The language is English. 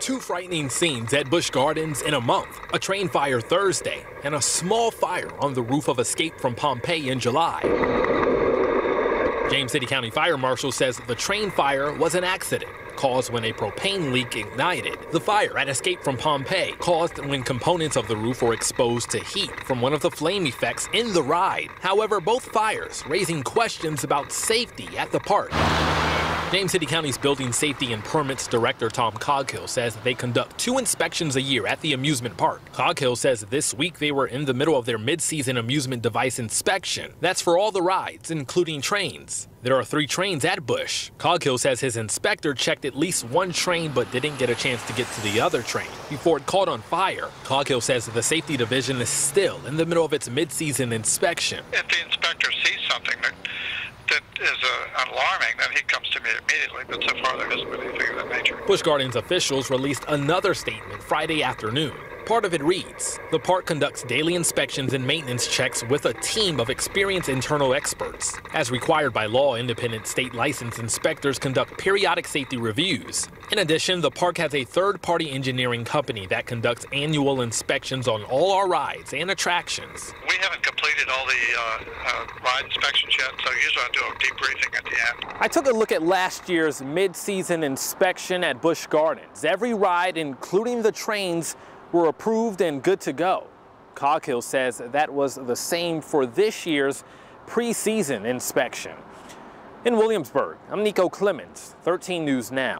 Two frightening scenes at Busch Gardens in a month, a train fire Thursday and a small fire on the roof of Escape from Pompeii in July. James City County Fire Marshal says the train fire was an accident caused when a propane leak ignited. The fire at Escape from Pompeii caused when components of the roof were exposed to heat from one of the flame effects in the ride. However, both fires raising questions about safety at the park. James City County's Building Safety and Permits Director Tom Coghill says they conduct 2 inspections a year at the amusement park. Coghill says this week they were in the middle of their mid-season amusement device inspection. That's for all the rides, including trains. There are 3 trains at Busch. Coghill says his inspector checked at least 1 train but didn't get a chance to get to the other train before it caught on fire. Coghill says the safety division is still in the middle of its mid-season inspection. If the inspector sees something that is alarming, then he comes to me immediately, but so far there isn't anything of that nature. Busch Gardens officials released another statement Friday afternoon. Part of it reads, the park conducts daily inspections and maintenance checks with a team of experienced internal experts. As required by law, independent state licensed inspectors conduct periodic safety reviews. In addition, the park has a third-party engineering company that conducts annual inspections on all our rides and attractions. We haven't completed all the ride inspections yet, so usually I do a debriefing at the end. I took a look at last year's mid-season inspection at Busch Gardens. Every ride, including the trains, were approved and good to go. Coghill says that was the same for this year's pre-season inspection. In Williamsburg, I'm Nico Clemens, 13 News Now.